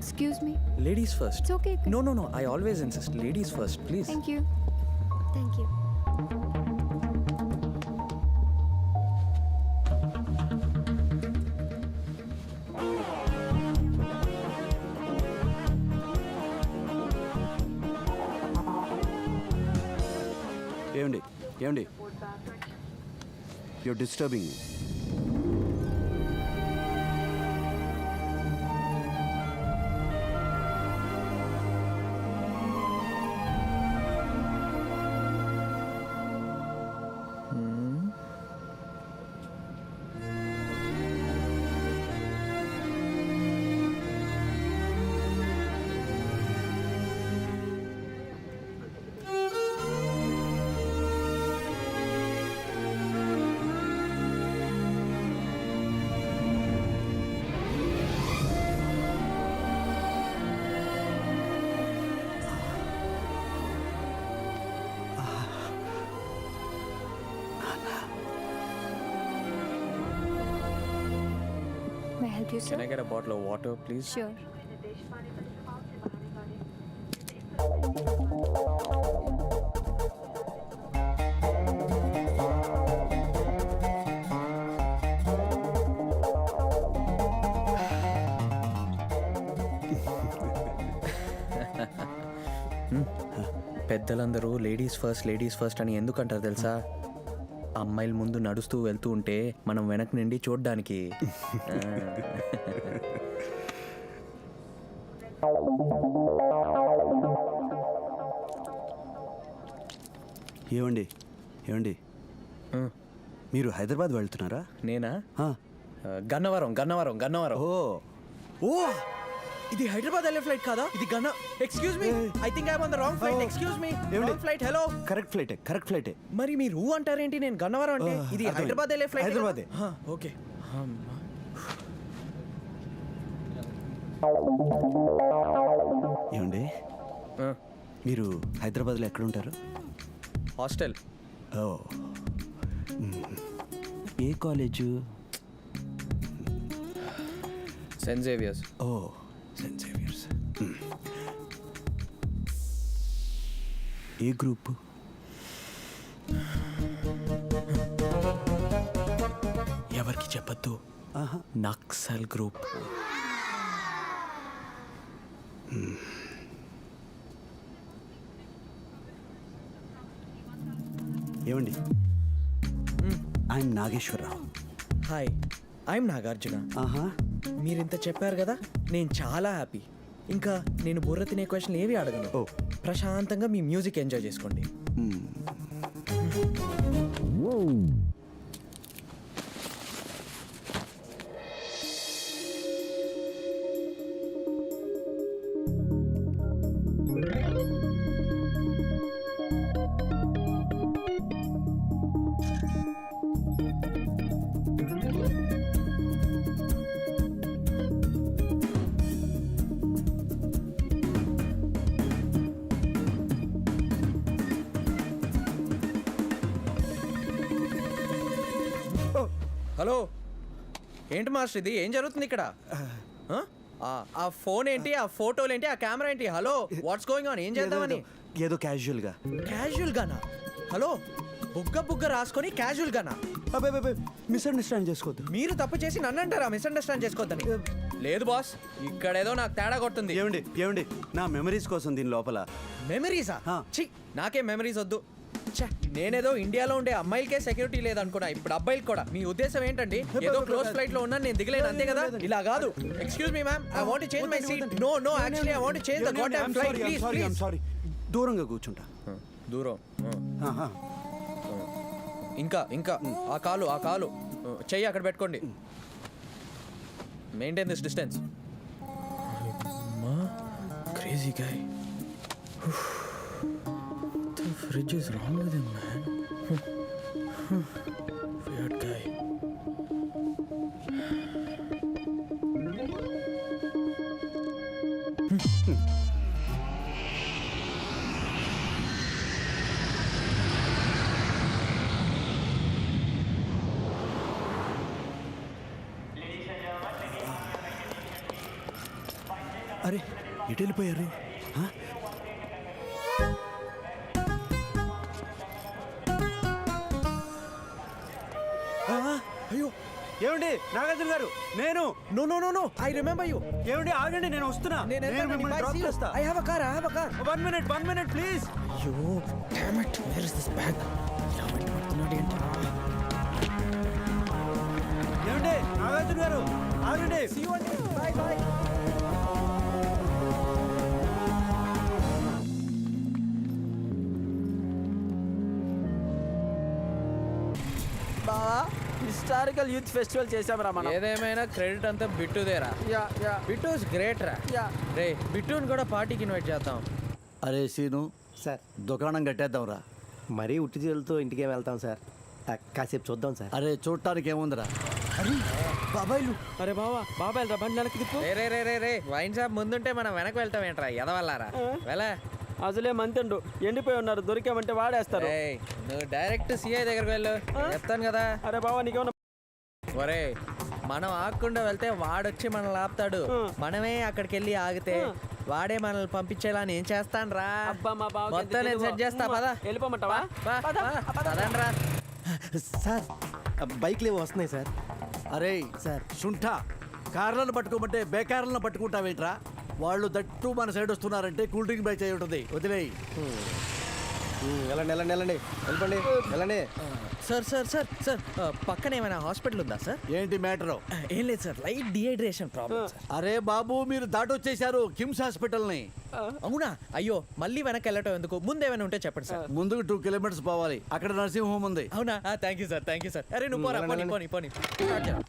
Excuse me. Ladies first. It's okay. No. I always insist. Ladies first, please. Thank you. Thank you. ఏమండి you're disturbing me. May I help you, sir? Can I get a bottle of water, please? Sure. పెద్దలందరూ ladies first అని ఎందుకు అంటారు తెలుసా? అమ్మాయిల ముందు నడుస్తూ వెళ్తూ ఉంటే మనం వెనక నుండి చూడ్డానికి. ఏమండి మీరు హైదరాబాద్ వెళ్తున్నారా? నేనా? ఆ. గన్నవరం. ఓ ఇది హైదరాబాద్ వెళ్ళే ఫ్లైట్ కాదా? ఇది excuse me, I think I am on the wrong flight. Excuse me, wrong flight. Hello, correct ఫ్లైటే. మరి మీరు అంటారేంటి? నేను గన్నవరం అంటే ఇది హైదరాబాద్ వెళ్ళే ఫ్లైట్. హైదరాబాదే. ఓకే. ఏమండి మీరు హైదరాబాద్లో ఎక్కడ ఉంటారు? హాస్టల్. ఓ ఏ కాలేజు? Saint Xavier's. ఓ సెయింట్ జేవియర్స్. ఏ గ్రూప్? ఎవరికి చెప్పద్దు. నక్సల్ గ్రూప్. ఏమండి I'm Nageswararao. Hi, I'm Nagarjuna. మీరింత చెప్పారు కదా, నేను చాలా హ్యాపీ. ఇంకా నేను బుర్ర తినే క్వశ్చన్లు ఏవి అడగను. ప్రశాంతంగా మీ మ్యూజిక్ ఎంజాయ్ చేసుకోండి. హలో, ఏంటి మాస్టర్ ఇది? ఏం జరుగుతుంది ఇక్కడ? ఆ ఫోన్ ఏంటి? ఆ ఫోటోలు ఏంటి? ఆ కెమెరా ఏంటి? Hello, what's going on? ఏం చేద్దామని? ఏదో క్యాజువల్ గానా? హలో, బుగ్గ రాసుకొని క్యాజువల్ గానా? మిస్అండర్స్టాండ్ చేసుకోవద్దు. మీరు తప్పు చేసి నన్ను అంటారా మిస్అండర్స్టాండ్ చేసుకోవద్దని? లేదు బాస్, ఇక్కడేదో నాకు తేడా కొడుతుంది. ఏమండి నా మెమరీస్ కోసం దీని లోపల. మెమరీసా? ఛీ, నాకేం మెమరీస్ వద్దు. నేనేదో ఇండియాలో ఉండే అమ్మాయిలకే సెక్యూరిటీ లేదనుకున్నా, ఇప్పుడు అబ్బాయిలు కూడా. మీ ఉద్దేశం ఏంటండి? ఏదో క్లోజ్ ఫ్లైట్ లో ఉన్నా నేను దిగలేను అంతే కదా? ఇలా కాదు. Excuse me ma'am, I want to change my seat. No actually I want to change the goddamn flight. Please. Sorry, దూరంగా కూర్చుంటా. దూరం. ఇంకా ఆ కాలు చెయ్యి అక్కడ పెట్టుకోండి. Maintain this distance. Crazy guy. The fridge is wrong with him, man. Weird guy. అరే ఎటు వెళ్ళిపోయారు ఆ? ఆ, అయ్యో ఏమండి నాగార్జున గారు నేను no no no no I remember you. ఏమండి ఆగండి నేను వస్తున్నా నేను మిమ్మల్ని డ్రాప్ చేస్తా I have a car, I have a car. 1 minute please అయ్యో damn it, where is this bag? ఇలా పెట్టుకుంటున్నాడు ఏంటి? ఏమండి నాగార్జున గారు ఆగండి See you again. Bye bye. బావా హిస్టారికల్ యూత్ ఫెస్టివల్ చేసామరా మనం. ఏదేమైనా క్రెడిట్ అంతా బిట్టుదేరా. యా యా బిట్టుస్ గ్రేట్ రా. యా రే బిట్టుని కూడా పార్టీకి ఇన్వైట్ చేద్దాం. అరే సీను సార్ దుకాణం కట్టేద్దాం రా మరీ ఉట్టి చేతులతో ఇంటికి వెళ్తాం సార్ కాసేపు చూద్దాం సార్. అరే చూడటానికి ఏముందిరా అరే బాబాయ్లు అరే బావా బాబాయ్ రా బండి వెనక్కి తిప్పు. రే రే రే రే రే వైన్ షాప్ ముందుంటే మనం వెనక్కి వెళ్తాం ఏంట్రా ఎదవల్లారా. వెళ్ళా. అసలే మంతెండు ఎండిపోయి ఉన్నారు, దొరికామంటే వాడేస్తారు. ఏయ్, నువ్వు డైరెక్ట్ సిఐ దగ్గరకు వెళ్ళు, చెప్తాను కదా. అరే బావా నీకేమన్నా ఒరే మనం ఆగకుండా వెళ్తే వాడొచ్చి మనల్ని ఆపుతాడు. మనమే అక్కడికి వెళ్ళి ఆగితే వాడే మనల్ని పంపించేలా నేను చేస్తాను రా. అబ్బా మా బావ మొత్తం నేను సెట్ చేస్తా పదా. వెళ్ళిపోమంటావా? పదండ్రా. సార్ బైక్లు ఏవో వస్తున్నాయి సార్. అరే సార్. శుంఠ కార్లను పట్టుకోమంటే బేకార్లను పట్టుకుంటావేంట్రా? వాళ్ళు దట్టు మన సైడ్ వస్తున్నారంటే కూల్ డ్రింక్ బ్యాచ్ అయి ఉంటుంది, వదిలేయి. వెళ్ళండి వెళ్ళిపోండి వెళ్ళండి. సార్ సార్ సార్ సార్ పక్కన ఏమైనా హాస్పిటల్ ఉందా సార్? ఏంటి మ్యాటరు? ఏం లేదు sir, light dehydration problem sir. అరే బాబు మీరు దాటొచ్చేశారు కిమ్స్ హాస్పిటల్ని. అవునా? అయ్యో మళ్ళీ వెనక్కి వెళ్ళటం ఎందుకు? ముందు ఏమైనా ఉంటే చెప్పండి సార్. ముందుకు 2 కిలోమీటర్స్ పోవాలి, అక్కడ నర్సింగ్ హోమ్ ఉంది. అవునా? Thank you sir, thank you sir. అరే నువ్వు పోరా, పోనీ పోనీ పోనీ. స్టార్ట్ చేద్దాం.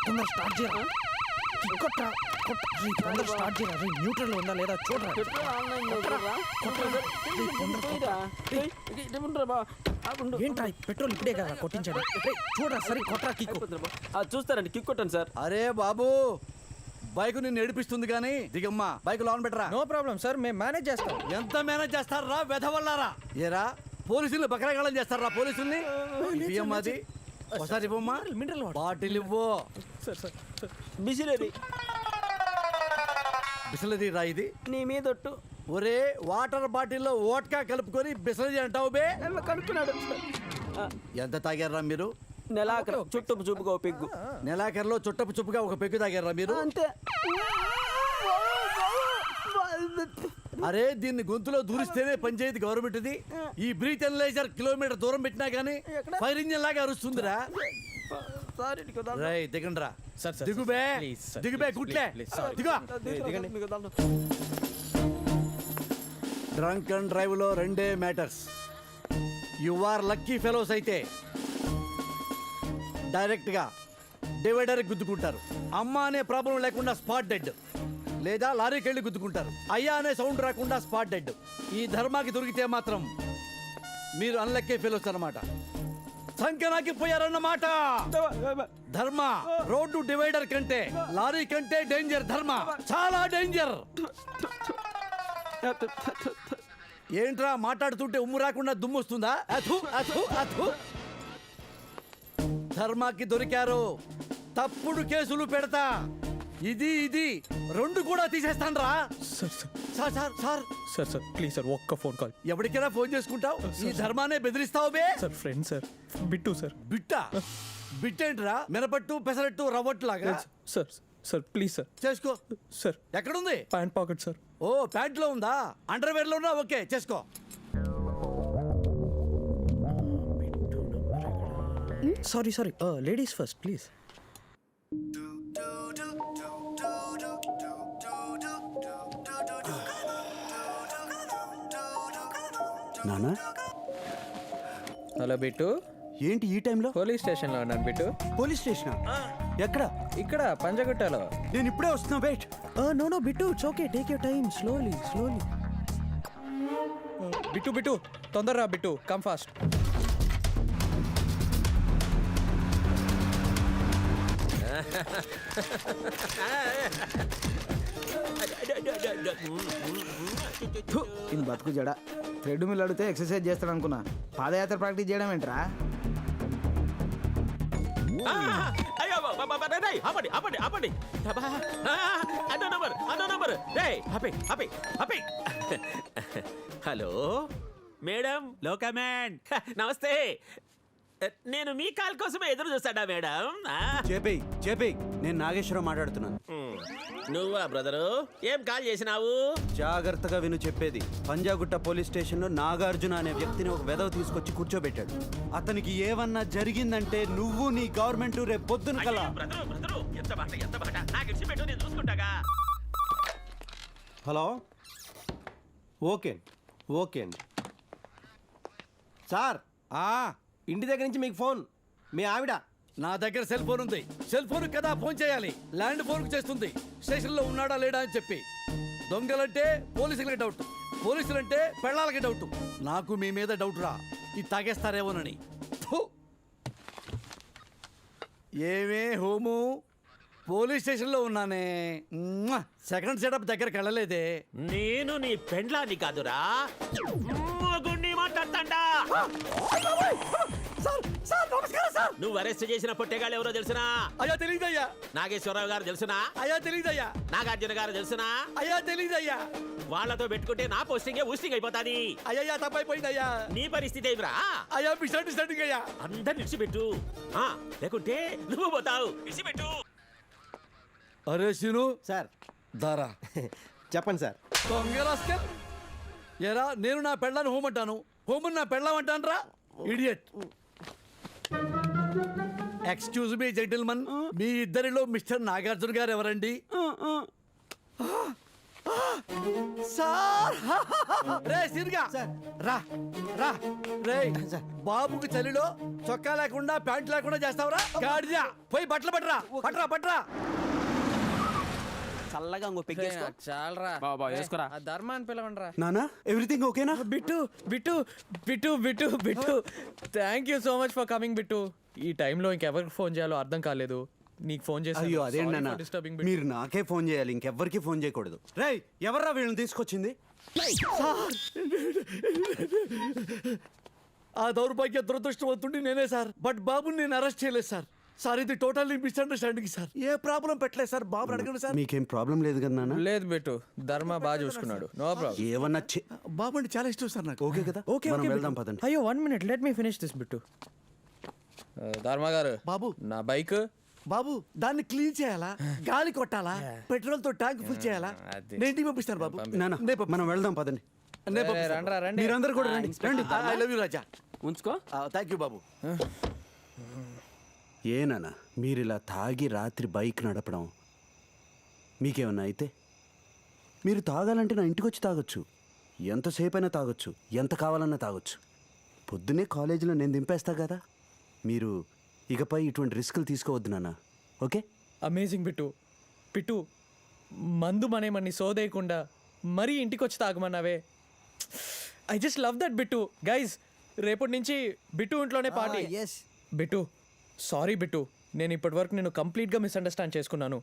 తొందర స్టార్ట్ చేయరా. కొట్రా కొట్ట. తొందర స్టార్ట్ చేయరా. న్యూట్రల్ ఉందా లేదా చూడరా. ఏంట్రా పెట్రోల్ ఇప్పుడే కదా కొట్టించాడు. చూడరా సరే కొట్రా కిక్కు. చూస్తారండి కిక్ కొట్టండి సార్. అరే బాబు బైక్ నిన్ను ఏడిపిస్తుంది కానీ దిగమ్మా, బైక్ లోన్ పెట్టరా. నో ప్రాబ్లం సార్, మేము మేనేజ్ చేస్తాం. ఎంత మేనేజ్ చేస్తారా వెధవల్లారా? ఏరా పోలీసులు బకరాగాళం చేస్తారా పోలీసుల్ని? బియ్యం అది ఒకసారి ఇవ్వమ్మా. Mineral water. బాటిల్ ఇవ్వు. Sir sir sir. బిసిలేరి బిసలది రా ఇది. నీ మీద ఒట్టు. ఒరే వాటర్ బాటిల్లో ఓట్కా కలుపుకొని బిసలది అంటావు బే. కనుక్కున్నాడు. ఎంత తాగారా మీరు? నెలాఖరు చుట్టూ చూపుగా పెగ్గు నెలాఖరులో చుట్టపు చుప్పుగా ఒక పెగ్గు తాగారా మీరు? అంతే. అరే దీన్ని గొంతులో దూరిస్తేనే పంచాయతీ గవర్నమెంట్ది. ఈ బ్రీత్ అనలైజర్ కిలోమీటర్ దూరం పెట్టినా గానీ ఫైర్ ఇంజిన్ లాగా అరుస్తుందిరా. రై దిగండ్రా. సార్, సార్, దిగుబే ప్లీజ్, సార్, దిగుబే ప్లీజ్, గుట్లే ప్లీజ్, సారీ. దిగు. డ్రంక్ అండ్ డ్రైవ్ లో 2 matters. You are lucky fellows అయితే డైరెక్ట్ గా డివైడర్ గుద్దుకుంటారు. అమ్మ అనే ప్రాబ్లం లేకుండా స్పాట్ డెడ్, లేదా లారీకి వెళ్ళి గుద్దుకుంటారు. అయ్యా అనే సౌండ్ రాకుండా స్పాట్ డెడ్. ఈ ధర్మాకి దొరికితే మాత్రం మీరు అన్లక్కీ ఫెలోస్ అన్నమాట. సంకనాకి పోయారన్నమాట. ధర్మ రోడ్డు డివైడర్ కంటే లారీ కంటే డేంజర్. ధర్మ చాలా డేంజర్. ఏంట్రా మాట్లాడుతుంటే ఉమ్ము రాకుండా దుమ్ము వస్తుందా? అథు అథు అథు. ధర్మాకి దొరికారు, తప్పుడు కేసులు పెడతా. ఇది 2 కూడా తీసేస్తాను రా. Sir sir sir sir sir sir sir please sir ఒక్క ఫోన్ కాల్. ఎవరికైనా ఫోన్ చేసుకుంటావు? ఈ ధర్మానే బెదిరిస్తావు బే. Sir friend sir, Bittu sir. బిట్టేంట్రా? మినపట్టు పెసరట్టు రవ్వట్టు లాగా. Sir sir please sir. చేసుకో. సార్ ఎక్కడుంది? Pant pocket sir. ఓ ప్యాంట్లో ఉందా? అండర్వేర్ లో ఉన్నా? ఓకే చేసుకో. Sorry sorry, ladies first please. నానా హలో బిట్టు. ఏంటి ఈ టైంలో? పోలీస్ స్టేషన్లో ఉన్నాను బిట్టు. పోలీస్ స్టేషన్ ఎక్కడ? ఇక్కడ పంజగుట్టలో. నేను ఇప్పుడే వస్తున్నా. Wait. No no Bittu, it's okay, take your time, slowly slowly. Bittu Bittu తొందరరా బిట్టు, కమ్ ఫాస్ట్. ఇది బతుకు జడ థ్రెడ్ మిల్ అడిగితే ఎక్సర్సైజ్ చేస్తాడు అనుకున్నా పాదయాత్ర ప్రాక్టీస్ చేయడం ఏంట్రా అయ్యో ఆపండి ఆపండి ఆపండి అన్నో నంబర్ ఆపే హలో మేడం లోకమ్యాన్ నమస్తే నేను మీ కాల్ కోసమే ఎదురు చూస్తాడా మేడం చెప్పి నేను నాగేశ్వరరావు మాట్లాడుతున్నాను. నువ్వా బ్రదరు ఏం కాల్ చేసినావు? జాగ్రత్తగా విను చెప్పేది. పంజాగుట్ట పోలీస్ స్టేషన్లో నాగార్జున అనే వ్యక్తిని ఒక వెధవ తీసుకొచ్చి కూర్చోబెట్టాడు. అతనికి ఏమన్నా జరిగిందంటే నువ్వు నీ గవర్నమెంట్ రేపు పొద్దున కల్లా. బ్రదరు ఎంత మాట నాకు ఇచ్చిపెట్టు నేను చూసుకుంటాగా. హలో ఓకే అండి సార్. ఇంటి దగ్గర నుంచి మీకు ఫోన్, మీ ఆవిడ. నా దగ్గర సెల్ ఫోన్ ఉంది. సెల్ ఫోన్ కదా ఫోన్ చేయాలి, ల్యాండ్ ఫోన్ చేస్తుంది. స్టేషన్లో ఉన్నాడా లేడా అని చెప్పి. దొంగలంటే పోలీసులకి డౌట్, పోలీసులంటే పెళ్ళాలకి డౌట్. నాకు మీ మీద డౌట్ రా, ఇది తాగేస్తారేమోనని. ఫు! ఏమే హోము, పోలీస్ స్టేషన్లో ఉన్నానే. సెకండ్ సెటప్ దగ్గరికి వెళ్ళలేదే. నేను నీ పెండ్లాన్ని కాదురా, మొగుణ్ణి మాట్లాడతాండా. నువ్వు అరెస్ట్ చేసిన పొట్టేగాళ్ళు ఎవరో తెలుసునా? అయ్యా తెలీదయ్యా. నాగేశ్వరరావు గారు తెలుసునా? అయ్యా తెలీదయ్యా. నాగార్జున గారు తెలుసునా? అయ్యా తెలీదయ్యా. వాళ్ళతో పెట్టుకుంటే నా పోస్టింగే ఊస్టింగ్ అయిపోతాది. అయ్యా తప్పైపోయిందయ్యా. నీ పరిస్థితి ఏమిరా? అయ్యా మిస్అండర్స్టాండింగ్ అయ్యా. అందరు విడిచిపెట్టు, లేకుంటే నువ్వు పోతావు. విడిచిపెట్టు. అరే సీను సార్ దారా చెప్పండి సార్. దొంగరాస్కల్. ఎరా నేను నా పెళ్ళాన్ని హోమంటాను, హోమన్ నా పెళ్ళామంటాను రా. ఇడియట్. ఎక్స్క్యూజ్ మీ జెంటిల్మన్, మీ ఇద్దరిలో మిస్టర్ నాగార్జున గారు ఎవరండి? సార్ రే సిరిగా రా రా రే. బాబుకి చలిలో చొక్కా లేకుండా ప్యాంట్ లేకుండా చేస్తావురా గాడిదా. పోయి బట్టలు పట్టరా. చల్లగా ఇంకో పెగ్గేసుకో. చాలరా బాబా వేసుకోరా. ఆ ధర్మాన్ని పిలవండిరా. నానా ఎవ్రీథింగ్ ఓకేనా? Bittu thank you so much for coming Bittu. ఈ టైంలో ఇంకెవరికి ఫోన్ చేయాలో అర్థం కాలేదు, నీకు ఫోన్ చేసి. అయ్యో అదేంటి నాన్న, మీరు నాకే ఫోన్ చేయాలి, ఇంకెవ్వరికి ఫోన్ చేయకూడదు. రేయ్ ఎవర్రా వీళ్ళని తీసుకొచ్చింది? ఆ దౌర్భాగ్య దురదృష్టవంతుడి నేనే సార్. బట్ బాబుని నేను అరెస్ట్ చేయలేదు సార్. సార్ ఇది టోటల్లీ మిస్అండర్స్టాండింగ్ సార్. ఏ ప్రాబ్లం పెట్టలేదు సార్. బాబు అడగండి సార్. మీకేం ప్రాబ్లం లేదు కదా నాన్న? లేదు బిట్టు, ధర్మ బాగా చూసుకున్నాడు, నో ప్రాబ్లం. ఏమన్నా బాబు అంటే చాలా ఇష్టం సార్ నాకు. ఓకే కదా, మనం వెళ్దాం పదండి. అయ్యో 1 minute, let me finish this Bittu. Dharma గారు బాబు నా బైక్. బాబు దాన్ని క్లీన్ చేయాలా, గాలి కొట్టాలా, పెట్రోల్ తో ట్యాంక్ ఫుల్ చేయాలా? అది. నేను ఇంటికి పంపిస్తాను బాబు. నాన్న మనం వెళ్దాం పదండి. రండి. మీరందరూ కూడా రండి. ఐ లవ్ యూ రాజా. ఉంచుకో. థ్యాంక్ యూ బాబు. ఏ నాన్న మీరు ఇలా తాగి రాత్రి బైక్ నడపడం మీకేమన్నా అయితే? మీరు తాగాలంటే నా ఇంటికి వచ్చి తాగొచ్చు, ఎంతసేపు అయినా తాగొచ్చు, ఎంత కావాలన్నా తాగొచ్చు. పొద్దునే కాలేజీలో నేను దింపేస్తా కదా. మీరు ఇకపై ఇటువంటి రిస్కులు తీసుకోవద్దు నాన్న, ఓకే? అమేజింగ్ బిట్టు మందు మనేమన్ని సోదేయకుండా మరీ ఇంటికి వచ్చి తాగమన్నావే. I just love that Bittu. Guys రేపటి నుంచి బిట్టు ఇంట్లోనే పార్టీ. బిట్టు సారీ బిట్టు, నేను ఇప్పటి వరకు నేను కంప్లీట్గా మిస్అండర్స్టాండ్ చేసుకున్నాను.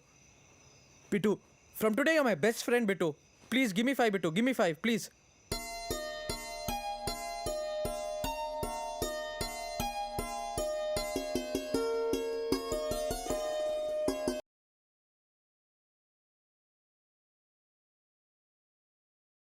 Bittu from today you my best friend Bittu. Please give me 5 Bittu, give me 5 please.